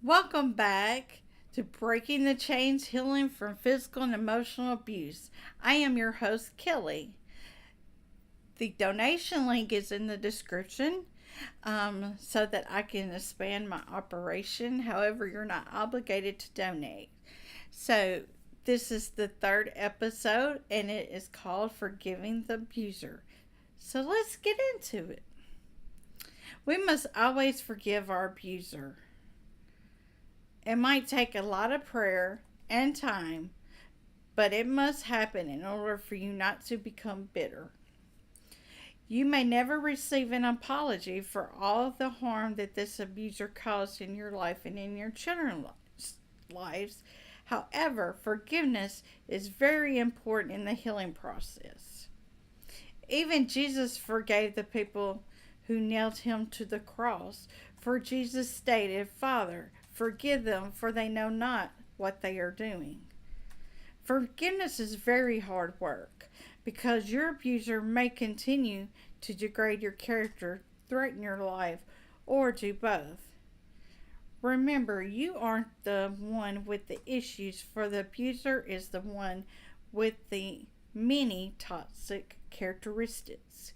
Welcome back to Breaking the Chains Healing from Physical and Emotional Abuse. I am your host, Kelly. The donation link is in the description so that I can expand my operation. However, you're not obligated to donate. So, this is the third episode and it is called Forgiving the Abuser. So, let's get into it. We must always forgive our abuser. It might take a lot of prayer and time, but it must happen in order for you not to become bitter. You may never receive an apology for all of the harm that this abuser caused in your life and in your children's lives. However, forgiveness is very important in the healing process. Even Jesus forgave the people who nailed him to the cross, for Jesus stated, "Father, forgive them, for they know not what they are doing." Forgiveness is very hard work because your abuser may continue to degrade your character, threaten your life, or do both. Remember, you aren't the one with the issues, for the abuser is the one with the many toxic characteristics.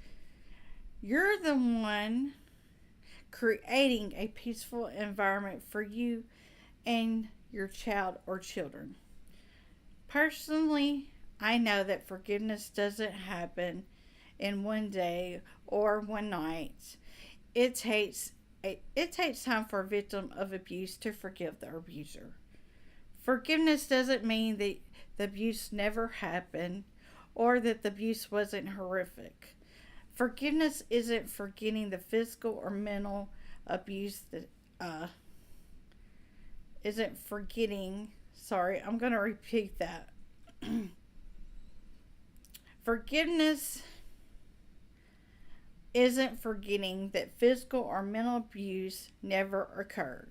You're the one creating a peaceful environment for you and your child or children. Personally, I know that forgiveness doesn't happen in one day or one night. It takes it takes time for a victim of abuse to forgive their abuser. Forgiveness doesn't mean that the abuse never happened or that the abuse wasn't horrific. Forgiveness isn't forgetting the physical or mental abuse that isn't forgetting. Sorry, I'm going to repeat that. Forgiveness isn't forgetting that physical or mental abuse never occurred.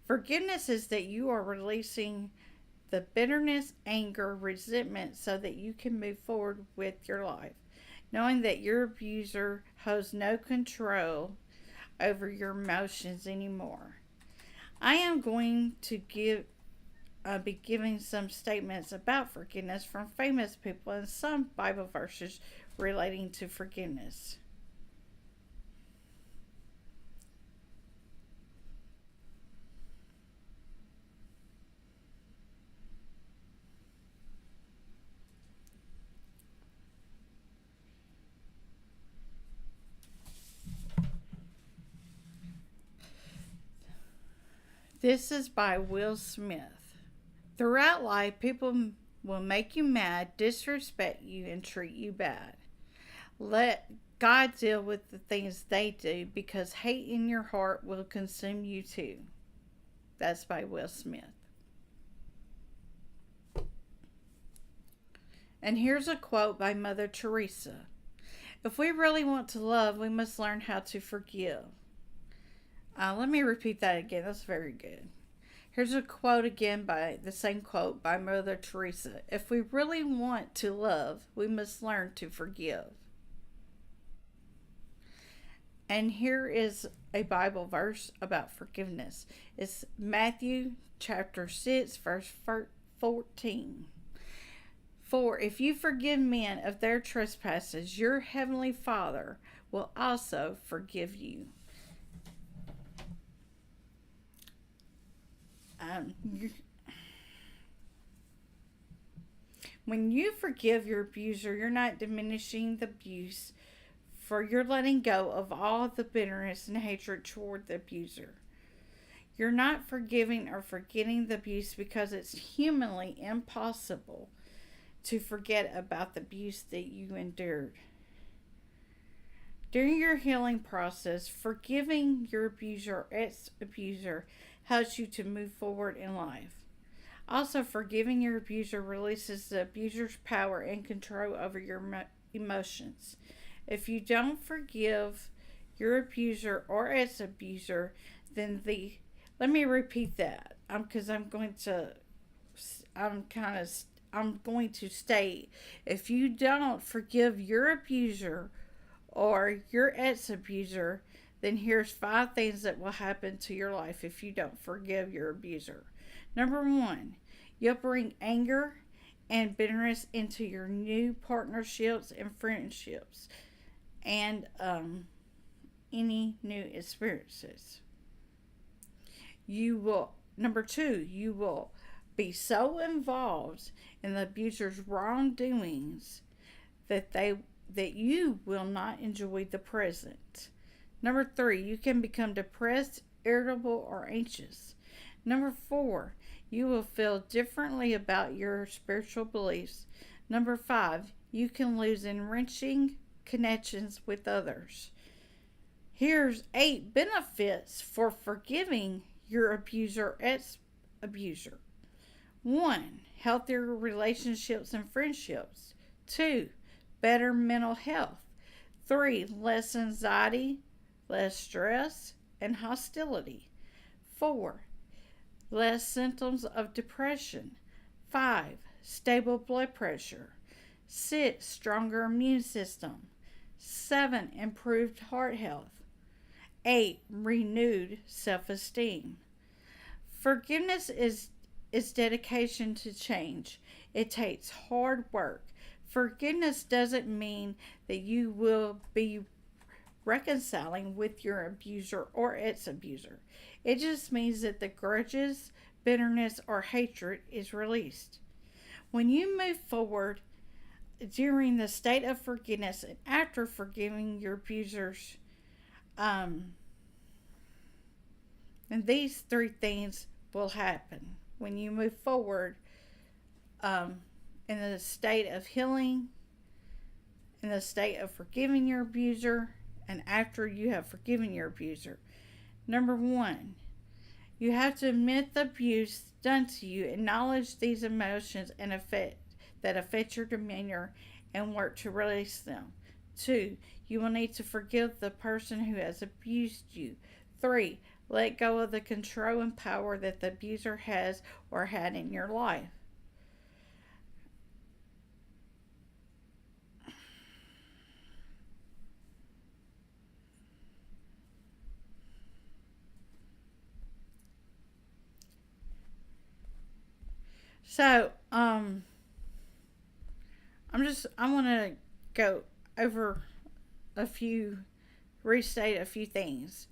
Forgiveness is that you are releasing the bitterness, anger, resentment so that you can move forward with your life, knowing that your abuser has no control over your emotions anymore. I am going to be giving some statements about forgiveness from famous people and some Bible verses relating to forgiveness. This is by Will Smith. Throughout life, people will make you mad, disrespect you, and treat you bad. Let God deal with the things they do because hate in your heart will consume you too. That's by Will Smith. And here's a quote by Mother Teresa: "If we really want to love, we must learn how to forgive." Let me repeat that again. That's very good. Here's a quote again by the same quote by Mother Teresa: "If we really want to love, we must learn to forgive." And here is a Bible verse about forgiveness. It's Matthew chapter 6, verse 14. "For if you forgive men of their trespasses, your heavenly Father will also forgive you." Um, when you forgive your abuser, you're not diminishing the abuse, for you're letting go of all the bitterness and hatred toward the abuser. You're not forgiving or forgetting the abuse because it's humanly impossible to forget about the abuse that you endured. During your healing process, forgiving your abuser or ex abuser helps you to move forward in life. Also, forgiving your abuser releases the abuser's power and control over your emotions. If you don't forgive your abuser or ex abuser, then the let me repeat that because I'm kind of I'm going to state, if you don't forgive your abuser or your ex abuser, then here's 5 things that will happen to your life if you don't forgive your abuser. Number 1, you'll bring anger and bitterness into your new partnerships and friendships and any new experiences. Number 2, you will be so involved in the abuser's wrongdoings that you will not enjoy the present. Number 3, you can become depressed, irritable, or anxious. Number 4, you will feel differently about your spiritual beliefs. Number 5, you can lose enriching connections with others. Here's 8 benefits for forgiving your abuser ex-abuser. 1, healthier relationships and friendships. 2, better mental health. 3, less anxiety, less stress, and hostility. 4, less symptoms of depression. 5, stable blood pressure. 6, stronger immune system. 7, improved heart health. 8, renewed self-esteem. Forgiveness is dedication to change. It takes hard work. Forgiveness doesn't mean that you will be reconciling with your abuser or ex-abuser. It just means that the grudges, bitterness, or hatred is released. When you move forward during the state of forgiveness and after forgiving your abusers, and these 3 things will happen when you move forward in the state of healing, in the state of forgiving your abuser, and after you have forgiven your abuser. Number 1, you have to admit the abuse done to you, acknowledge these emotions that affect your demeanor, and work to release them. 2, you will need to forgive the person who has abused you. 3, let go of the control and power that the abuser has or had in your life. So, I want to go over restate a few things.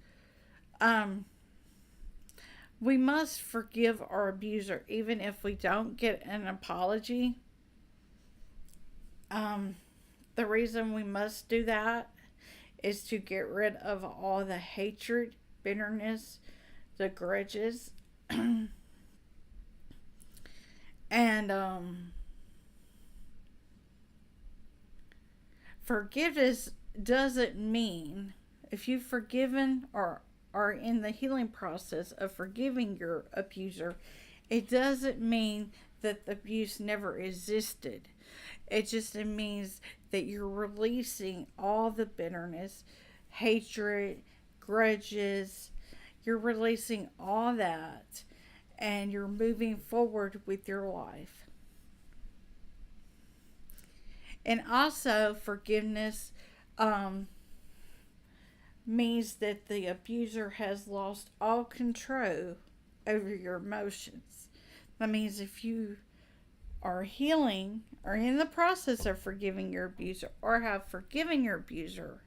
We must forgive our abuser even if we don't get an apology. The reason we must do that is to get rid of all the hatred, bitterness, the grudges, and forgiveness doesn't mean, if you've forgiven or are in the healing process of forgiving your abuser, it doesn't mean that the abuse never existed. It just means that you're releasing all the bitterness, hatred, grudges. You're releasing all that, and you're moving forward with your life. And also, forgiveness means that the abuser has lost all control over your emotions. That means if you are healing or in the process of forgiving your abuser or have forgiven your abuser,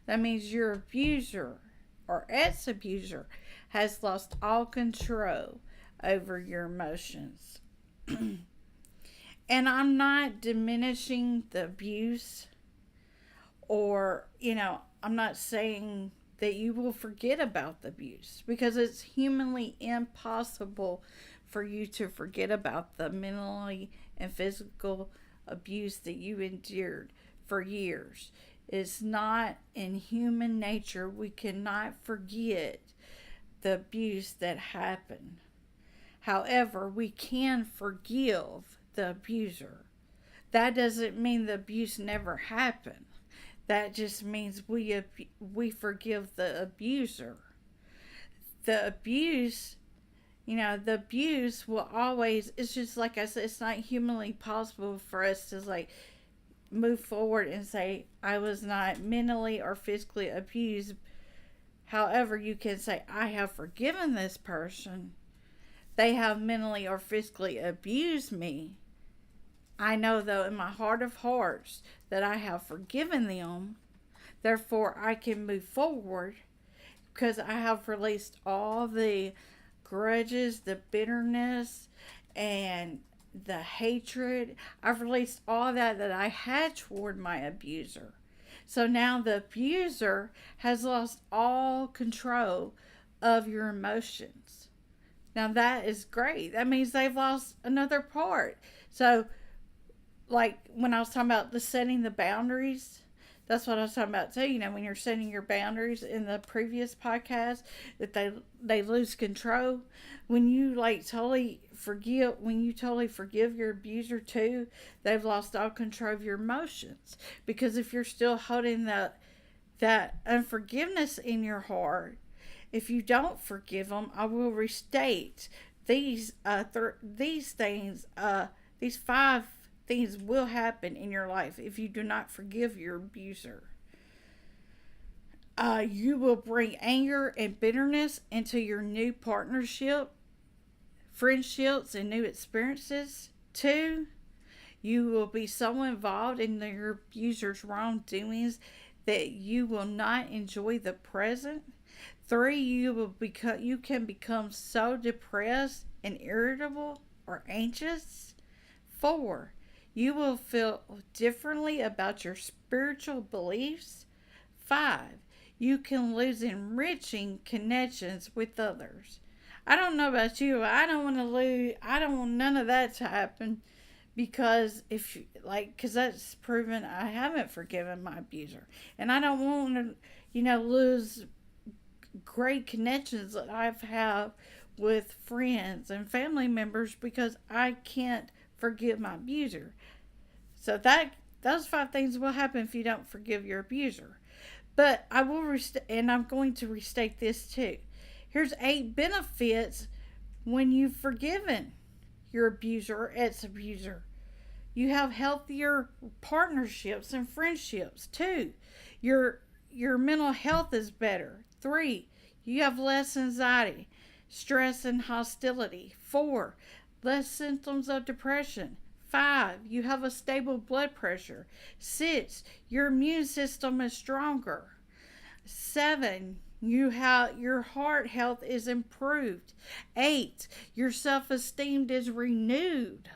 that means your abuser or ex-abuser has lost all control over your emotions. And I'm not diminishing the abuse, or, I'm not saying that you will forget about the abuse, because it's humanly impossible for you to forget about the mentally and physical abuse that you endured for years. It's not in human nature. We cannot forget the abuse that happened. However, we can forgive the abuser. That doesn't mean the abuse never happened. That just means we forgive the abuser. The abuse, the abuse will always, it's just like I said, it's not humanly possible for us to move forward and say, I was not mentally or physically abused. However, you can say, I have forgiven this person. They have mentally or physically abused me. I know, though, in my heart of hearts that I have forgiven them. Therefore, I can move forward because I have released all the grudges, the bitterness, and the hatred. I've released all that I had toward my abuser. So now the abuser has lost all control of your emotions. Now that is great. That means they've lost another part. So, like when I was talking about the setting the boundaries, that's what I was talking about too. You know, when you're setting your boundaries in the previous podcast, that they lose control. When you when you totally forgive your abuser too, they've lost all control of your emotions. Because if you're still holding that unforgiveness in your heart, if you don't forgive them, I will restate these these things. These 5 things will happen in your life if you do not forgive your abuser. You will bring anger and bitterness into your new partnership, friendships, and new experiences. 2, you will be so involved in your abuser's wrongdoings that you will not enjoy the present. 3, you can become so depressed and irritable or anxious. 4, you will feel differently about your spiritual beliefs. 5, you can lose enriching connections with others. I don't know about you, but I don't want none of that to happen, because because that's proven I haven't forgiven my abuser. And I don't want to, lose great connections that I've had with friends and family members because I can't forgive my abuser. So those 5 things will happen if you don't forgive your abuser. But and I'm going to restate this too. Here's 8 benefits when you've forgiven your abuser or ex-abuser. You have healthier partnerships and friendships. 2, your mental health is better. 3, you have less anxiety, stress, and hostility. 4, less symptoms of depression. 5, you have a stable blood pressure. 6, your immune system is stronger. 7, your heart health is improved. 8, your self-esteem is renewed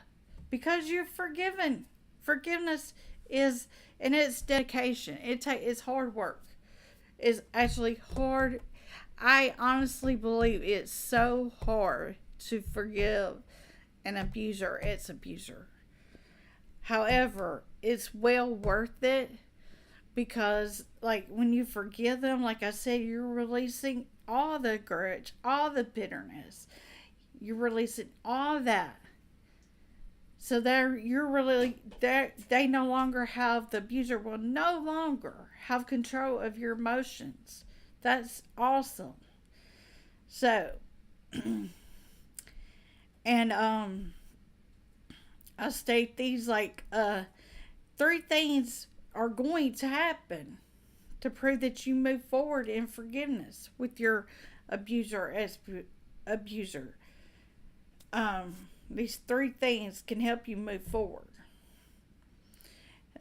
because you're forgiven. Forgiveness is, and it's dedication. It's hard work. It's actually hard. I honestly believe it's so hard to forgive an abuser, ex-abuser. However, it's well worth it because, like, when you forgive them, like I said, you're releasing all the grudge, all the bitterness. You're releasing all that. So they no longer have, the abuser will no longer have control of your emotions. That's awesome. So, and I state these 3 things are going to happen to prove that you move forward in forgiveness with your abuser. These 3 things can help you move forward.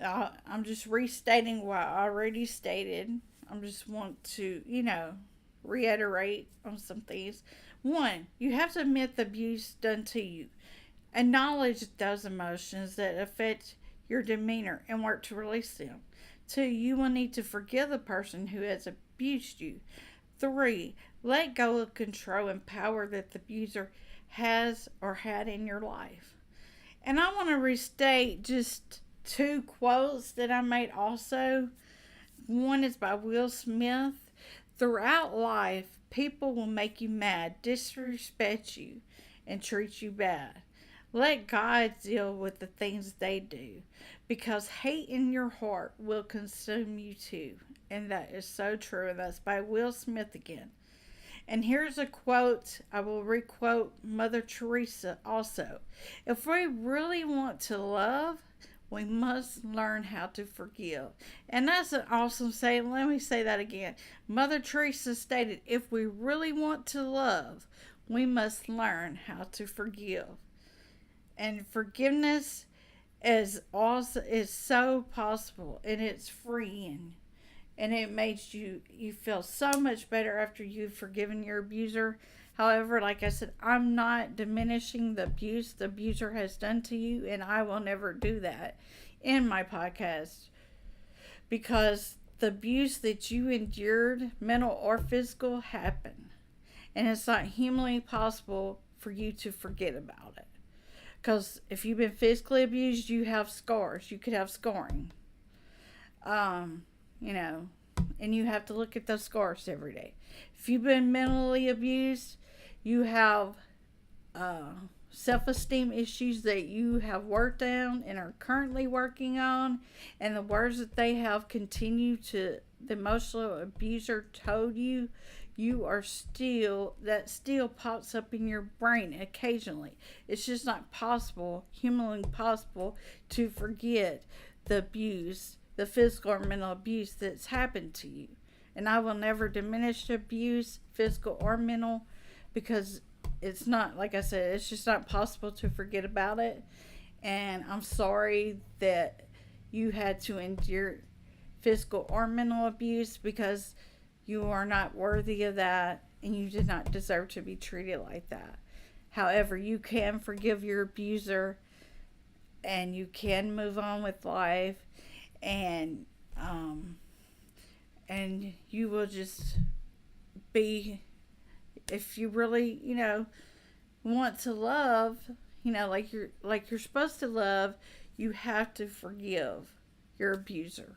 I'm just restating what I already stated. I just want to, reiterate on some things. 1, you have to admit the abuse done to you. Acknowledge those emotions that affect your demeanor and work to release them. 2, you will need to forgive the person who has abused you. 3, let go of control and power that the abuser has or had in your life. And I want to restate just 2 quotes that I made also. One is by Will Smith. Throughout life, people will make you mad, disrespect you, and treat you bad. Let God deal with the things they do, because hate in your heart will consume you too. And that is so true. And that's by Will Smith again. And here's a quote, I will requote Mother Teresa also. If we really want to love, We must learn how to forgive. And that's an awesome saying. Let me say that again. Mother Teresa stated, if we really want to love, we must learn how to forgive. And forgiveness is so possible, and it's freeing, and it makes you feel so much better after you've forgiven your abuser. However, like I said, I'm not diminishing the abuse the abuser has done to you, and I will never do that in my podcast, because the abuse that you endured, mental or physical, happened, and it's not humanly possible for you to forget about it. Because if you've been physically abused, you have scars. You could have scarring. You know, and you have to look at those scars every day. If you've been mentally abused, you have self-esteem issues that you have worked on and are currently working on, and the words that they have continued to, the emotional abuser told you, you are still, that still pops up in your brain occasionally. It's just not possible, humanly possible, to forget the abuse, the physical or mental abuse that's happened to you. And I will never diminish abuse, physical or mental, because it's not, like I said, it's just not possible to forget about it. And I'm sorry that you had to endure physical or mental abuse, because you are not worthy of that, and you did not deserve to be treated like that. However, you can forgive your abuser, and you can move on with life, and you will just be, if you really, want to love, like you're supposed to love, you have to forgive your abuser.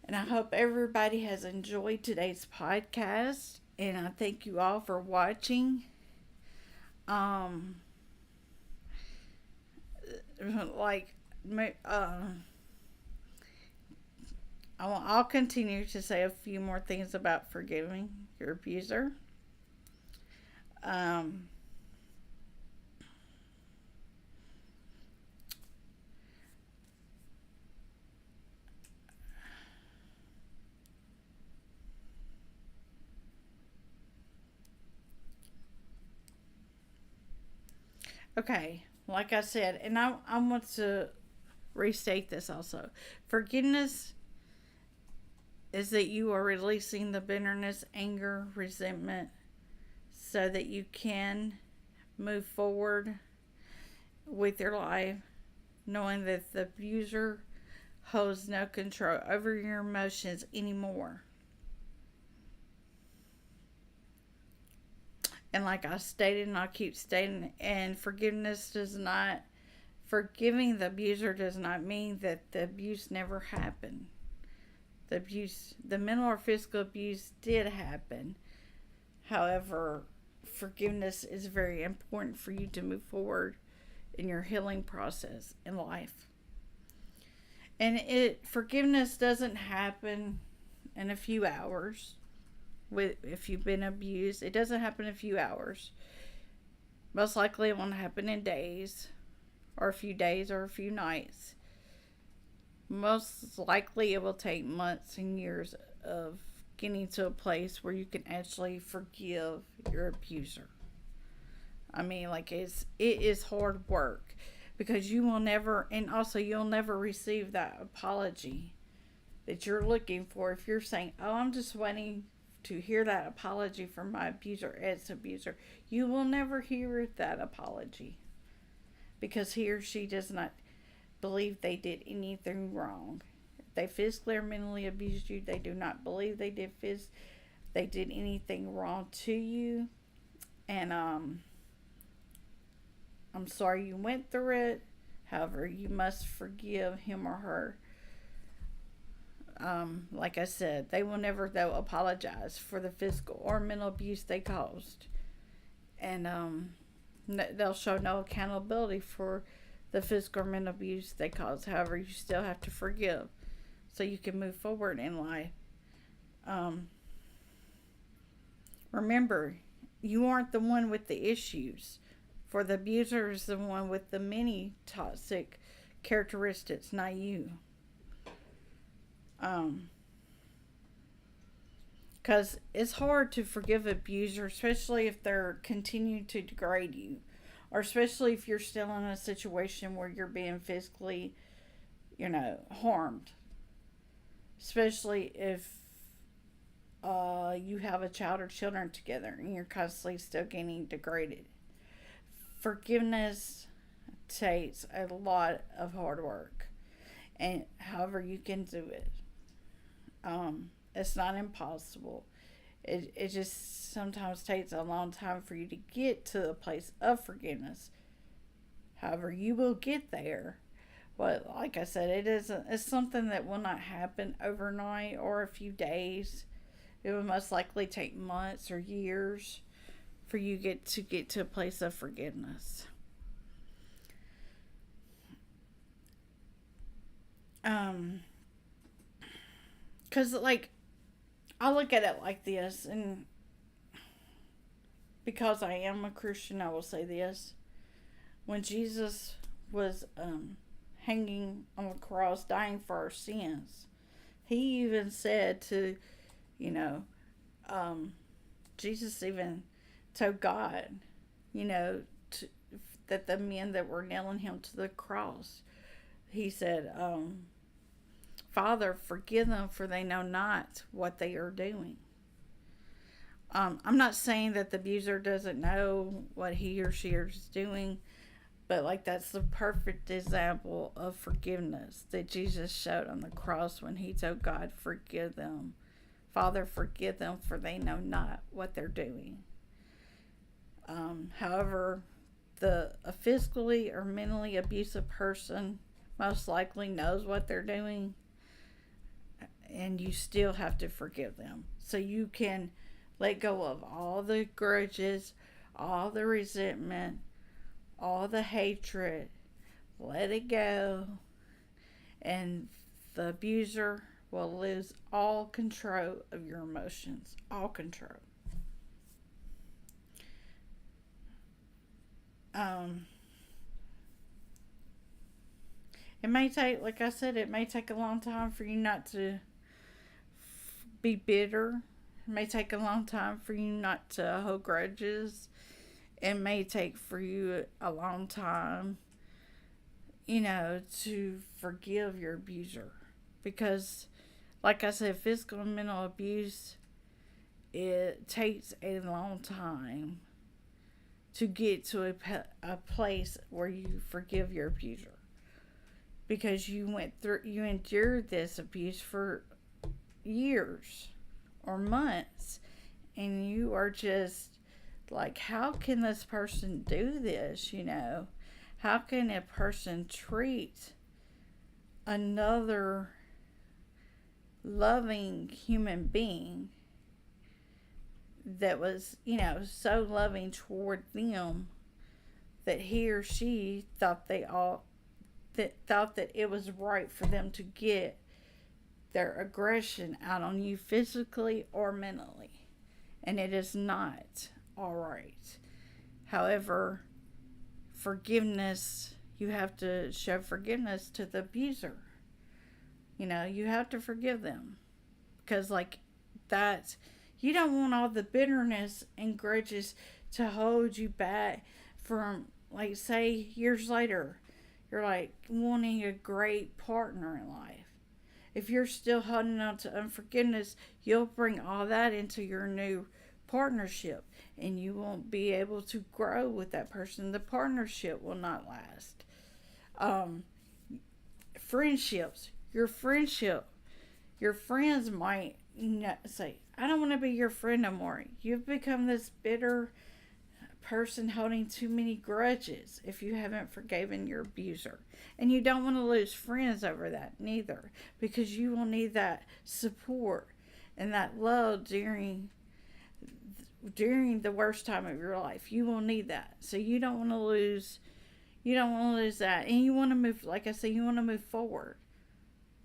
And I hope everybody has enjoyed today's podcast, and I thank you all for watching. Like, I'll continue to say a few more things about forgiving your abuser. Okay, like I said, and I want to restate this also. Forgiveness is that you are releasing the bitterness, anger, resentment, so that you can move forward with your life, knowing that the abuser holds no control over your emotions anymore. And like I stated, and I'll keep stating, and forgiving the abuser does not mean that the abuse never happened. The mental or physical abuse did happen. However, forgiveness is very important for you to move forward in your healing process in life. And forgiveness doesn't happen in a few hours. If you've been abused, it doesn't happen in a few hours. Most likely it won't happen in days, or a few days, or a few nights. Most likely it will take months and years of getting to a place where you can actually forgive your abuser. I mean, like, it is hard work, because you will never, and also you'll never receive that apology that you're looking for. If you're saying, oh, I'm just waiting to hear that apology from my abuser, ex-abuser, you will never hear that apology, because he or she does not believe they did anything wrong. If they physically or mentally abused you, they do not believe they did anything wrong to you. And I'm sorry you went through it. However, you must forgive him or her. Like I said, they will never, though, apologize for the physical or mental abuse they caused. And they'll show no accountability for the physical or mental abuse they caused. However, you still have to forgive so you can move forward in life. Remember, you aren't the one with the issues. For the abuser is the one with the many toxic characteristics, not you. Because it's hard to forgive abusers, especially if they're continuing to degrade you, or especially if you're still in a situation where you're being physically, harmed. Especially if you have a child or children together and you're constantly still getting degraded. Forgiveness takes a lot of hard work, and however you can do it. It's not impossible. It just sometimes takes a long time for you to get to the place of forgiveness. However, you will get there. But like I said, it's something that will not happen overnight or a few days. It will most likely take months or years for you get to a place of forgiveness. Because I look at it like this, and because I am a Christian, I will say this: when Jesus was hanging on the cross, dying for our sins, he even said to, you know, Jesus even told God, to, that the men that were nailing him to the cross, he said, Father, forgive them, for they know not what they are doing. I'm not saying that the abuser doesn't know what he or she is doing, but that's the perfect example of forgiveness that Jesus showed on the cross when he told God, forgive them. Father, forgive them, for they know not what they're doing. However, a physically or mentally abusive person most likely knows what they're doing, and you still have to forgive them. So you can let go of all the grudges, all the resentment, all the hatred. Let it go, and the abuser will lose all control of your emotions. All control. It may take, like I said, it may take a long time for you not to be bitter. It may take a long time for you not to hold grudges. It may take for you a long time, to forgive your abuser. Because, like I said, physical and mental abuse, it takes a long time to get to a place where you forgive your abuser. Because you endured this abuse for years or months, and you are just like, how can this person do this? How can a person treat another loving human being that was, so loving toward them that he or she thought that it was right for them to get their aggression out on you physically or mentally. And it is not all right. However, forgiveness, you have to show forgiveness to the abuser. You have to forgive them. Because that, you don't want all the bitterness and grudges to hold you back from, say, years later, you're wanting a great partner in life. If you're still holding on to unforgiveness, you'll bring all that into your new partnership, and you won't be able to grow with that person. The partnership will not last. Friendships, your friends might say, I don't want to be your friend no more. You've become this bitter person holding too many grudges if you haven't forgiven your abuser. And you don't want to lose friends over that neither, because you will need that support and that love during the worst time of your life. You will need that. So you don't want to lose that. And you want to move, like I said, you want to move forward.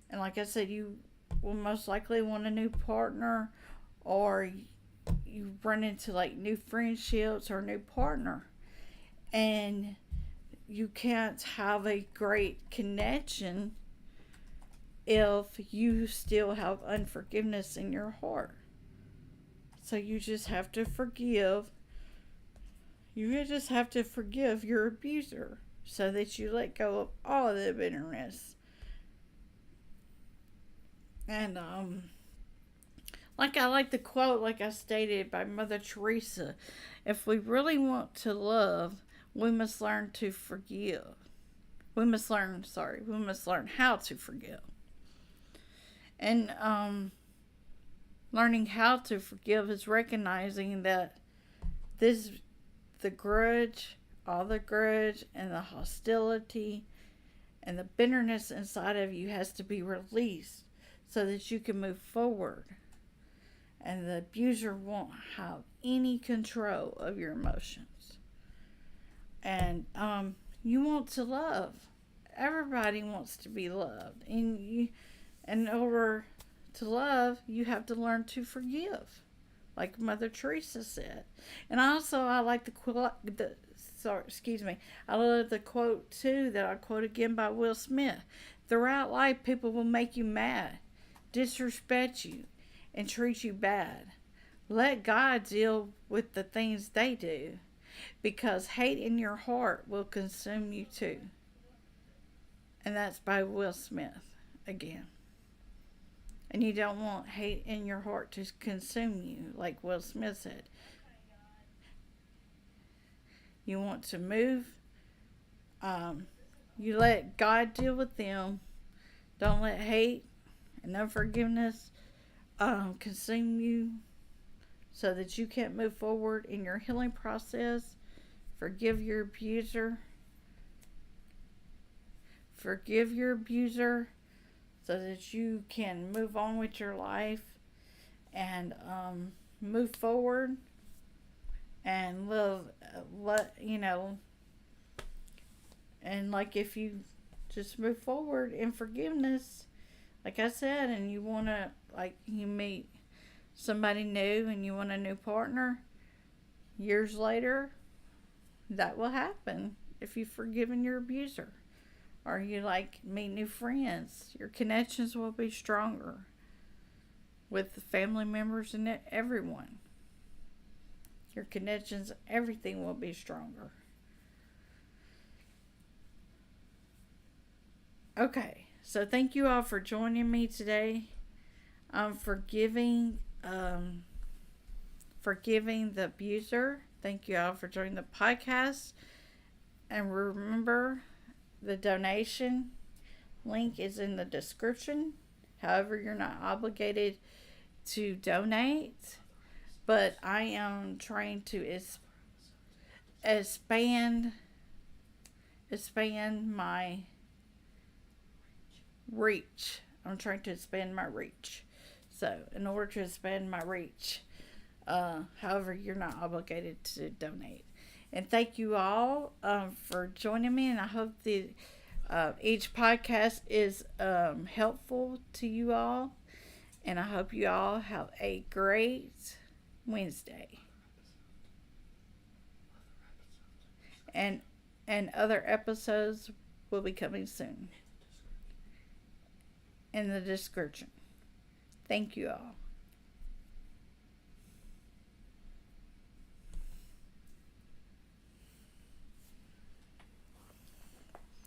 And like I said, you will most likely want a new partner, or you run into new friendships or a new partner, and you can't have a great connection if you still have unforgiveness in your heart. So you just have to forgive. You just have to forgive your abuser so that you let go of all of the bitterness. And like I like the quote, like I stated, by Mother Teresa, if we really want to love, we must learn to forgive. We must learn how to forgive. And learning how to forgive is recognizing that the grudge, all the grudge and the hostility and the bitterness inside of you has to be released so that you can move forward. And the abuser won't have any control of your emotions. And you want to love. Everybody wants to be loved. And in order to love, you have to learn to forgive, like Mother Teresa said. And also, I like I love the quote too that I quote again by Will Smith. Throughout life, people will make you mad, disrespect you, and treat you bad. Let God deal with the things they do, because hate in your heart will consume you too. And that's by Will Smith again. And you don't want hate in your heart to consume you, like Will Smith said. You want to move. You let God deal with them. Don't let hate and unforgiveness consume you so that you can't move forward in your healing process. Forgive your abuser. Forgive your abuser so that you can move on with your life and move forward and live, and like if you just move forward in forgiveness, like I said, and you want to, like, you meet somebody new and you want a new partner, years later, that will happen if you've forgiven your abuser. Or you meet new friends. Your connections will be stronger with the family members and everyone. Your connections, everything will be stronger. Okay, so thank you all for joining me today. Forgiving the abuser. Thank you all for joining the podcast. And remember, the donation link is in the description. However, you're not obligated to donate, but I am trying to expand my reach. I'm trying to expand my reach. So, in order to expand my reach, however, you're not obligated to donate. And thank you all for joining me. And I hope that each podcast is helpful to you all. And I hope you all have a great Wednesday. And other episodes will be coming soon in the description. Thank you all.